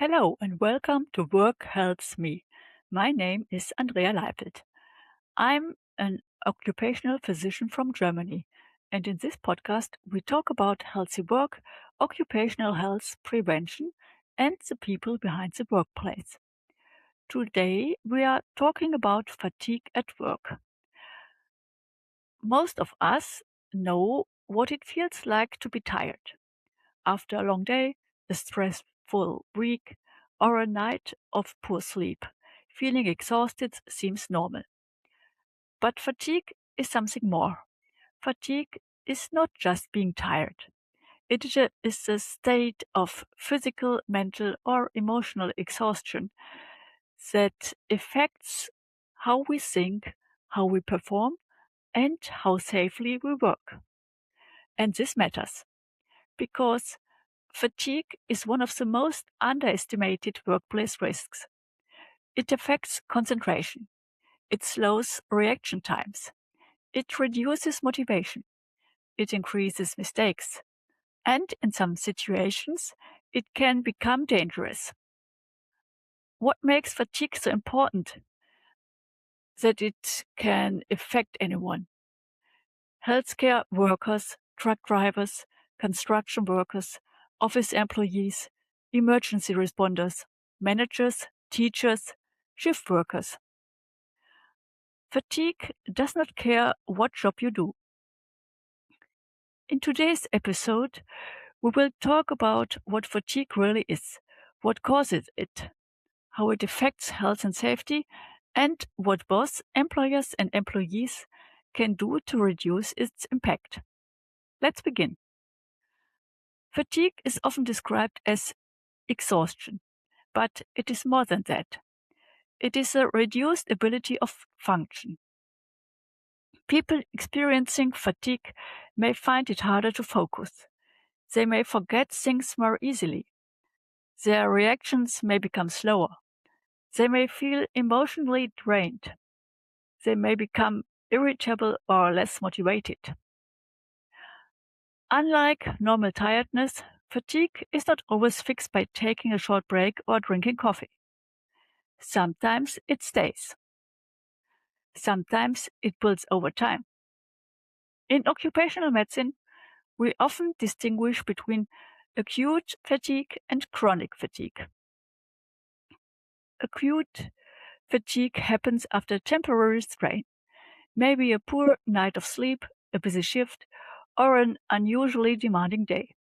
Hello and welcome to Work Helps Me. My name is Andrea Leipelt. I'm an occupational physician from Germany, and in this podcast, we talk about healthy work, occupational health prevention, and the people behind the workplace. Today, we are talking about fatigue at work. Most of us know what it feels like to be tired. After a long day, a stressful week, or a night of poor sleep, feeling exhausted seems normal. But fatigue is something more. Fatigue is not just being tired. Is a state of physical, mental, or emotional exhaustion that affects how we think, how we perform, and how safely we work. And this matters because fatigue is one of the most underestimated workplace risks. It affects concentration. It slows reaction times. It reduces motivation. It increases mistakes. And in some situations, it can become dangerous. What makes fatigue so important? That it can affect anyone. Healthcare workers, truck drivers, construction workers, office employees, emergency responders, managers, teachers, shift workers. Fatigue does not care what job you do. In today's episode, we will talk about what fatigue really is, what causes it, how it affects health and safety, and what both employers and employees can do to reduce its impact. Let's begin. Fatigue is often described as exhaustion, but it is more than that. It is a reduced ability of function. People experiencing fatigue may find it harder to focus. They may forget things more easily. Their reactions may become slower. They may feel emotionally drained. They may become irritable or less motivated. Unlike normal tiredness, fatigue is not always fixed by taking a short break or drinking coffee. Sometimes it stays. Sometimes it builds over time. In occupational medicine, we often distinguish between acute fatigue and chronic fatigue. Acute fatigue happens after temporary strain, maybe a poor night of sleep, a busy shift, or an unusually demanding day.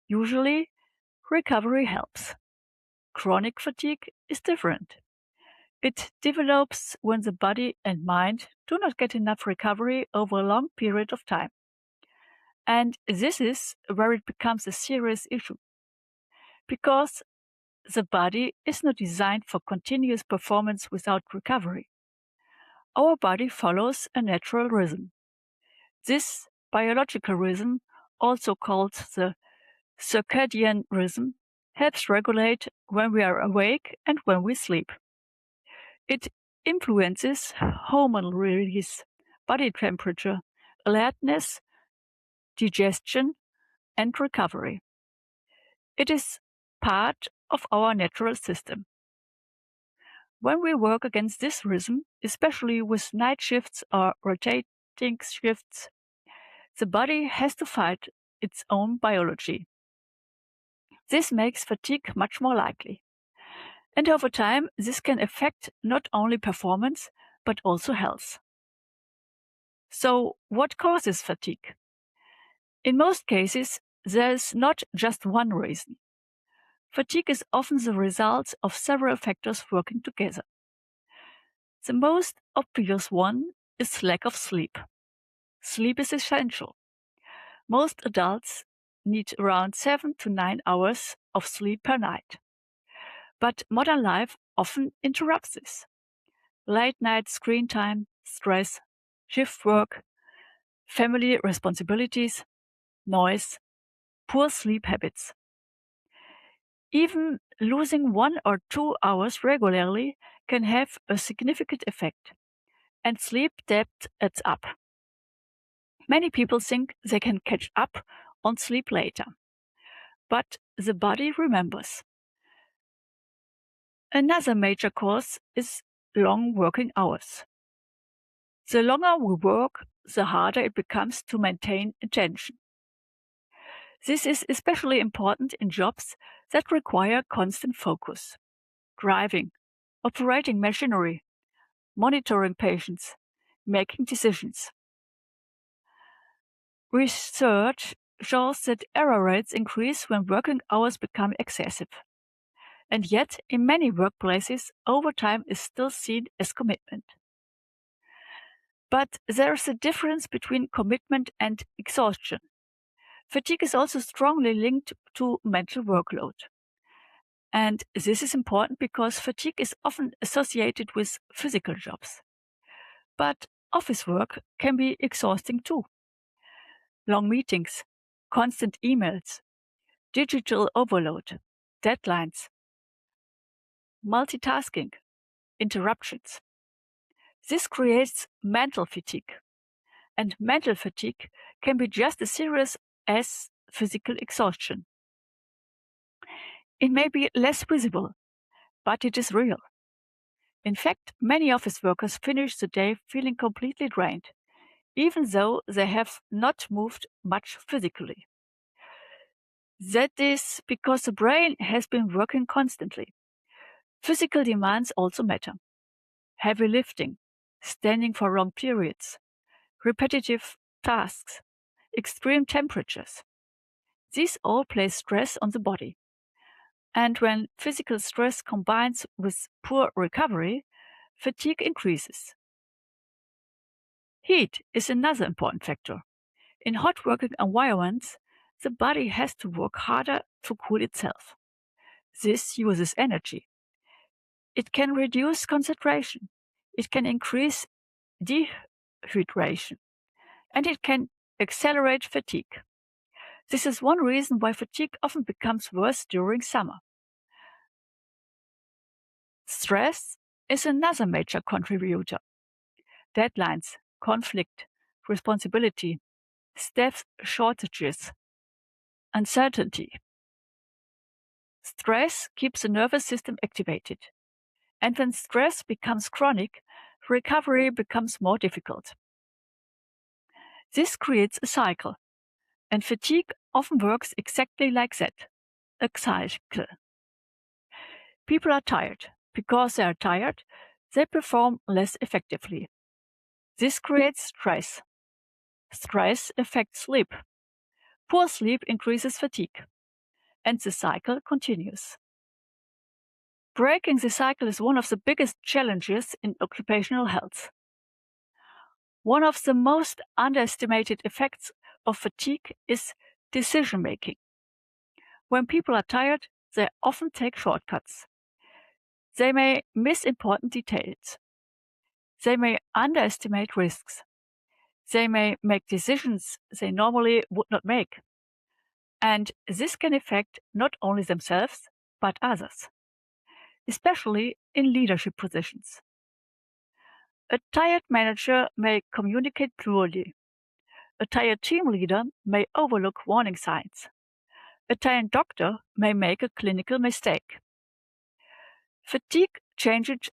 Usually, recovery helps. Chronic fatigue is different. It develops when the body and mind do not get enough recovery over a long period of time. And this is where it becomes a serious issue. Because the body is not designed for continuous performance without recovery. Our body follows a natural rhythm. This biological rhythm, also called the circadian rhythm, helps regulate when we are awake and when we sleep. It influences hormone release, body temperature, alertness, digestion, and recovery. It is part of our natural system. When we work against this rhythm, especially with night shifts or rotating shifts, the body has to fight its own biology. This makes fatigue much more likely. And over time, this can affect not only performance, but also health. So, what causes fatigue? In most cases, there is not just one reason. Fatigue is often the result of several factors working together. The most obvious one is lack of sleep. Sleep is essential. Most adults need around 7 to 9 hours of sleep per night. But modern life often interrupts this. Late night screen time, stress, shift work, family responsibilities, noise, poor sleep habits. Even losing 1 or 2 hours regularly can have a significant effect, and sleep debt adds up. Many people think they can catch up on sleep later, but the body remembers. Another major cause is long working hours. The longer we work, the harder it becomes to maintain attention. This is especially important in jobs that require constant focus. Driving, operating machinery, monitoring patients, making decisions. Research shows that error rates increase when working hours become excessive. And yet, in many workplaces, overtime is still seen as commitment. But there is a difference between commitment and exhaustion. Fatigue is also strongly linked to mental workload. And this is important because fatigue is often associated with physical jobs. But office work can be exhausting too. Long meetings, constant emails, digital overload, deadlines, multitasking, interruptions. This creates mental fatigue. And mental fatigue can be just as serious as physical exhaustion. It may be less visible, but it is real. In fact, many office workers finish the day feeling completely drained, even though they have not moved much physically. That is because the brain has been working constantly. Physical demands also matter. Heavy lifting, standing for long periods, repetitive tasks, extreme temperatures. These all place stress on the body. And when physical stress combines with poor recovery, fatigue increases. Heat is another important factor. In hot working environments, the body has to work harder to cool itself. This uses energy. It can reduce concentration. It can increase dehydration. And it can accelerate fatigue. This is one reason why fatigue often becomes worse during summer. Stress is another major contributor. Deadlines, conflict, responsibility, staff shortages, uncertainty. Stress keeps the nervous system activated. And when stress becomes chronic, recovery becomes more difficult. This creates a cycle, and fatigue often works exactly like that, a cycle. People are tired. Because they are tired, they perform less effectively. This creates stress. Stress affects sleep. Poor sleep increases fatigue, and the cycle continues. Breaking the cycle is one of the biggest challenges in occupational health. One of the most underestimated effects of fatigue is decision making. When people are tired, they often take shortcuts. They may miss important details. They may underestimate risks. They may make decisions they normally would not make. And this can affect not only themselves, but others, especially in leadership positions. A tired manager may communicate poorly. A tired team leader may overlook warning signs. A tired doctor may make a clinical mistake. Fatigue changes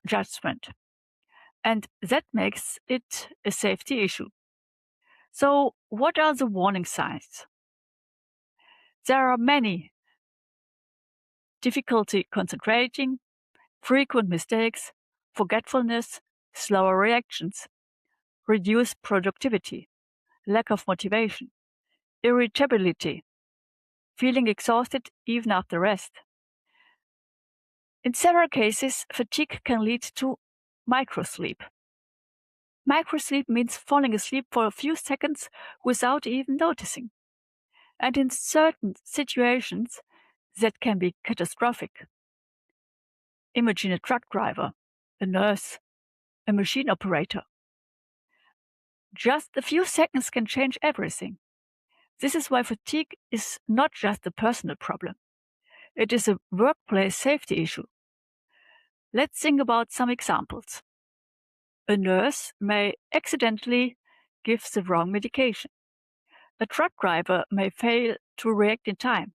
judgment, and that makes it a safety issue. So, what are the warning signs? There are many: difficulty concentrating, frequent mistakes, forgetfulness, slower reactions, reduced productivity, lack of motivation, irritability, feeling exhausted even after rest. In several cases, fatigue can lead to microsleep. Microsleep means falling asleep for a few seconds without even noticing. And in certain situations, that can be catastrophic. Imagine a truck driver, a nurse, a machine operator. Just a few seconds can change everything. This is why fatigue is not just a personal problem. It is a workplace safety issue. Let's think about some examples. A nurse may accidentally give the wrong medication. A truck driver may fail to react in time.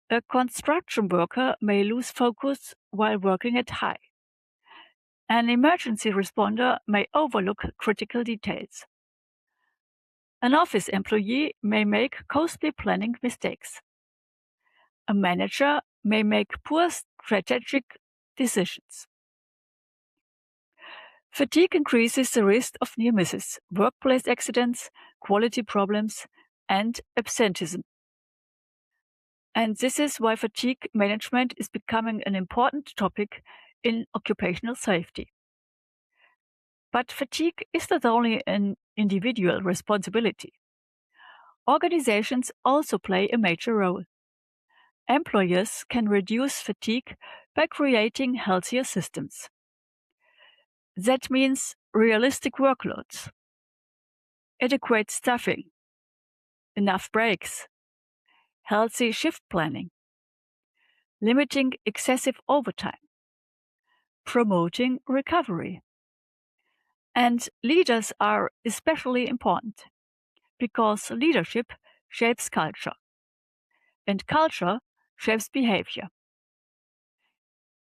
A construction worker may lose focus while working at height. An emergency responder may overlook critical details. An office employee may make costly planning mistakes. A manager may make poor strategic decisions. Fatigue increases the risk of near misses, workplace accidents, quality problems, and absenteeism. And this is why fatigue management is becoming an important topic in occupational safety. But fatigue is not only an individual responsibility. Organizations also play a major role. Employers can reduce fatigue by creating healthier systems. That means realistic workloads, adequate staffing, enough breaks, healthy shift planning, limiting excessive overtime, promoting recovery. And leaders are especially important because leadership shapes culture, and culture shapes behavior.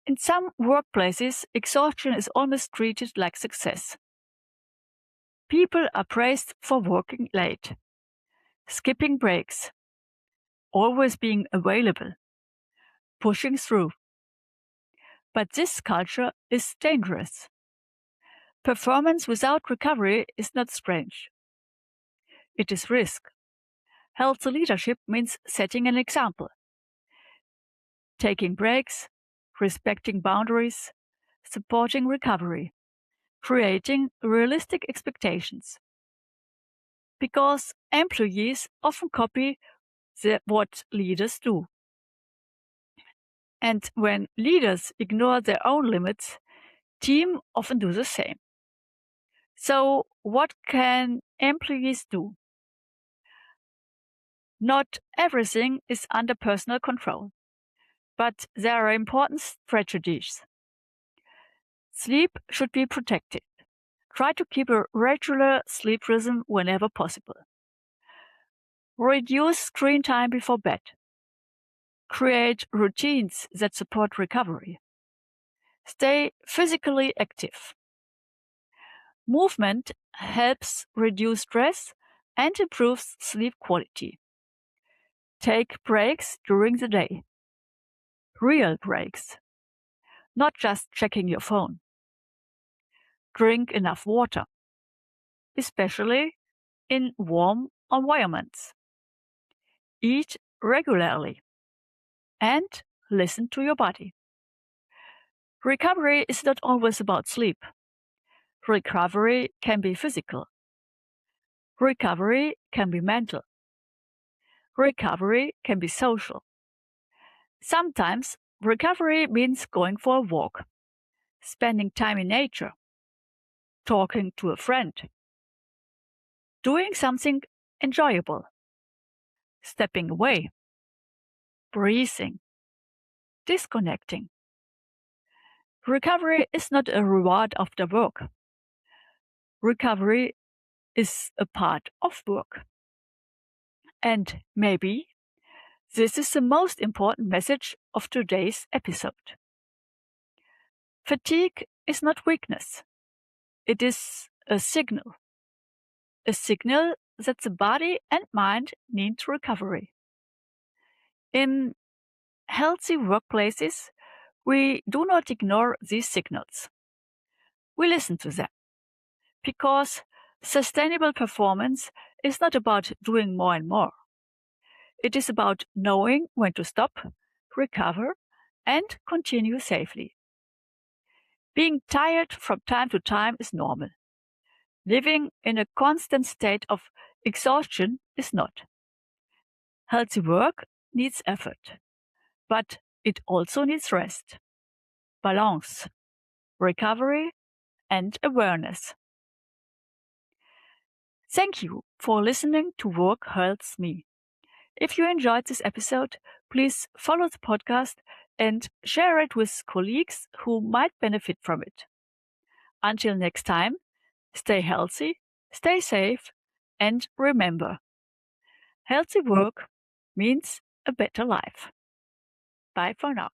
In some workplaces, exhaustion is almost treated like success. People are praised for working late, skipping breaks, always being available, pushing through. But this culture is dangerous. Performance without recovery is not strange. It is risk. Healthy leadership means setting an example, taking breaks, respecting boundaries, supporting recovery, creating realistic expectations. Because employees often copy what leaders do. And when leaders ignore their own limits, teams often do the same. So, what can employees do? Not everything is under personal control, but there are important strategies. Sleep should be protected. Try to keep a regular sleep rhythm whenever possible. Reduce screen time before bed. Create routines that support recovery. Stay physically active. Movement helps reduce stress and improves sleep quality. Take breaks during the day. Real breaks. Not just checking your phone. Drink enough water, especially in warm environments. Eat regularly. And listen to your body. Recovery is not always about sleep. Recovery can be physical. Recovery can be mental. Recovery can be social. Sometimes recovery means going for a walk, spending time in nature, talking to a friend, doing something enjoyable, stepping away, breathing, disconnecting. Recovery is not a reward after work. Recovery is a part of work. And maybe this is the most important message of today's episode. Fatigue is not weakness. It is a signal that the body and mind need recovery. In healthy workplaces, we do not ignore these signals. We listen to them because sustainable performance is not about doing more and more. It is about knowing when to stop, recover, and continue safely. Being tired from time to time is normal. Living in a constant state of exhaustion is not. Healthy work needs effort, but it also needs rest, balance, recovery, and awareness. Thank you for listening to Work Health Me. If you enjoyed this episode, please follow the podcast and share it with colleagues who might benefit from it. Until next time, stay healthy, stay safe, and remember, healthy work means a better life. Bye for now.